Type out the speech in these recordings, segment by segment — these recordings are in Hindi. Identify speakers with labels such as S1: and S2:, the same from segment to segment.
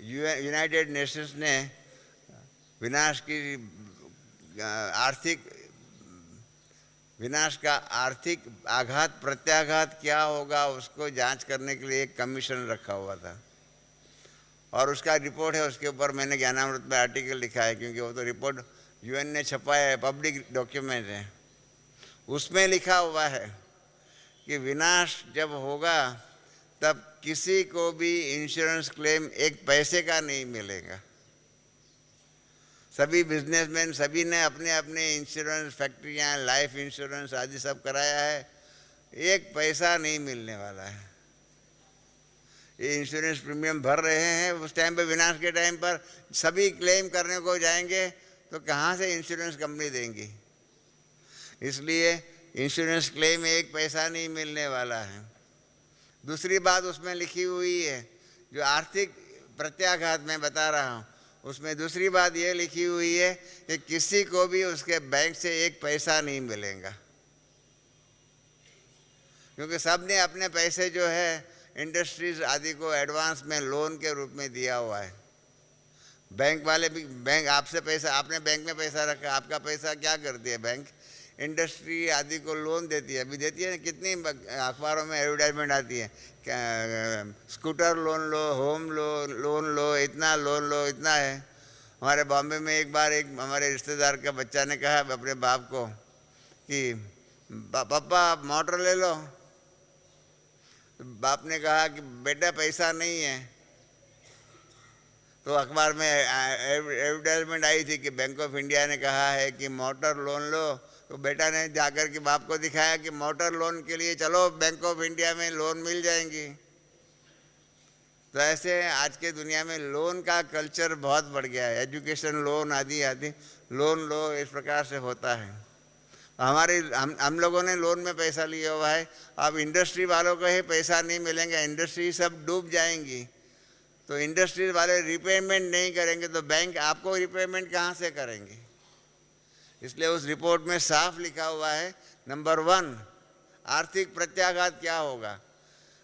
S1: यूनाइटेड नेशंस ने विनाश का आर्थिक आघात प्रत्याघात क्या होगा उसको जांच करने के लिए एक कमीशन रखा हुआ था, और उसका रिपोर्ट है। उसके ऊपर मैंने ज्ञानामृत में आर्टिकल लिखा है, क्योंकि वो तो रिपोर्ट यूएन ने छपाया है, पब्लिक डॉक्यूमेंट है। उसमें लिखा हुआ है कि विनाश जब होगा तब किसी को भी इंश्योरेंस क्लेम एक पैसे का नहीं मिलेगा। सभी बिजनेसमैन सभी ने अपने अपने इंश्योरेंस, फैक्ट्रियां, लाइफ इंश्योरेंस आदि सब कराया है, एक पैसा नहीं मिलने वाला है। ये इंश्योरेंस प्रीमियम भर रहे हैं, उस टाइम पे विनाश के टाइम पर सभी क्लेम करने को जाएंगे तो कहाँ से इंश्योरेंस कंपनी देंगी। इसलिए इंश्योरेंस क्लेम एक पैसा नहीं मिलने वाला है। दूसरी बात उसमें लिखी हुई है, जो आर्थिक प्रत्याघात मैं बता रहा हूँ, उसमें दूसरी बात ये लिखी हुई है कि किसी को भी उसके बैंक से एक पैसा नहीं मिलेगा, क्योंकि सब ने अपने पैसे जो है इंडस्ट्रीज आदि को एडवांस में लोन के रूप में दिया हुआ है। बैंक वाले भी, बैंक आपसे पैसा, आपने बैंक में पैसा रखा, आपका पैसा क्या करती है बैंक? इंडस्ट्री आदि को लोन देती है, अभी देती है। कितनी अखबारों में एडवर्टाइजमेंट आती है, स्कूटर लोन लो, होम लोन लो, इतना लोन लो, इतना है। हमारे बॉम्बे में एक बार एक हमारे रिश्तेदार का बच्चा ने कहा अपने बाप को कि पापा आप मोटर ले लो। बाप ने कहा कि बेटा पैसा नहीं है। तो अखबार में एडवर्टाइजमेंट आई थी कि बैंक ऑफ इंडिया ने कहा है कि मोटर लोन लो। तो बेटा ने जाकर के बाप को दिखाया कि मोटर लोन के लिए चलो बैंक ऑफ इंडिया में लोन मिल जाएंगी। तो ऐसे आज के दुनिया में लोन का कल्चर बहुत बढ़ गया है, एजुकेशन लोन आदि आदि लोन लो, इस प्रकार से होता है। हम लोगों ने लोन में पैसा लिया हुआ है, अब इंडस्ट्री वालों को ही पैसा नहीं मिलेंगे, इंडस्ट्री सब डूब जाएंगी। तो इंडस्ट्री वाले रिपेमेंट नहीं करेंगे तो बैंक आपको रिपेमेंट कहाँ से करेंगे? इसलिए उस रिपोर्ट में साफ लिखा हुआ है, नंबर 1 आर्थिक प्रत्याघात क्या होगा,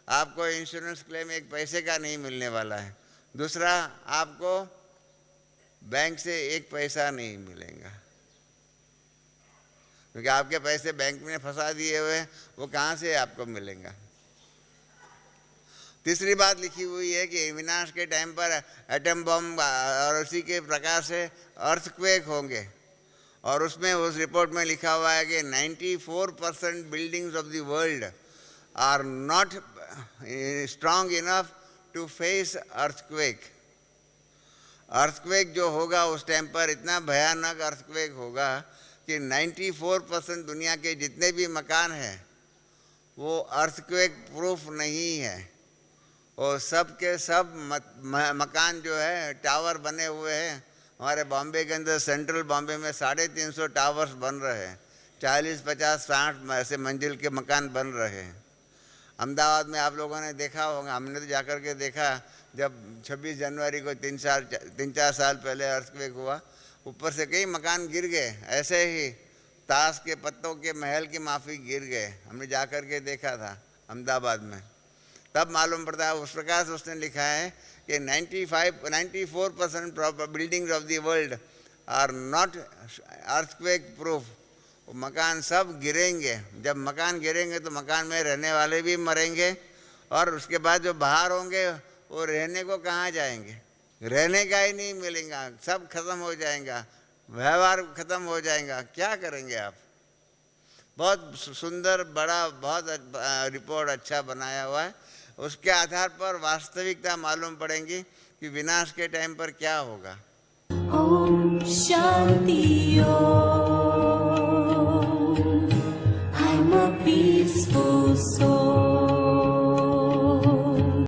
S1: आपको इंश्योरेंस क्लेम एक पैसे का नहीं मिलने वाला है। दूसरा, आपको बैंक से एक पैसा नहीं मिलेगा, क्योंकि आपके पैसे बैंक में फंसा दिए हुए हैं, वो कहाँ से आपको मिलेगा। तीसरी बात लिखी हुई है कि विनाश के टाइम पर एटम बम और उसी के प्रकार से अर्थक्वेक होंगे, और उसमें उस रिपोर्ट में लिखा हुआ है कि 94% buildings of the world are not strong enough to face earthquake. Earthquake जो होगा उस टाइम पर इतना भयानक अर्थक्वेक होगा कि 94% दुनिया के जितने भी मकान हैं वो अर्थक्वेक प्रूफ नहीं है। और सब के सब मकान जो है टावर बने हुए हैं। हमारे बॉम्बे के अंदर, सेंट्रल बॉम्बे में 350 टावर्स बन रहे हैं, 40, 50, 60 ऐसे मंजिल के मकान बन रहे हैं। अहमदाबाद में आप लोगों ने देखा होगा, हमने तो जाकर के देखा, जब 26 जनवरी को 3-4 साल पहले अर्थक्वेक हुआ, ऊपर से कई मकान गिर गए, ऐसे ही ताश के पत्तों के महल की माफी गिर गए। हमने जाकर के देखा था अहमदाबाद में, तब मालूम पड़ता है। उस प्रकार से उसने लिखा है कि 94% buildings of the world are not earthquake proof. मकान सब गिरेंगे। जब मकान गिरेंगे तो मकान में रहने वाले भी मरेंगे, और उसके बाद जो बाहर होंगे वो रहने को कहाँ जाएंगे? रहने का ही नहीं मिलेगा, सब खत्म हो जाएगा, व्यवहार खत्म हो जाएगा, क्या करेंगे आप? बहुत सुंदर, बड़ा, बहुत रिपोर्ट अच्छा बनाया हुआ है। उसके आधार पर वास्तविकता मालूम पड़ेगी कि विनाश के टाइम पर क्या होगा। ओम शांति।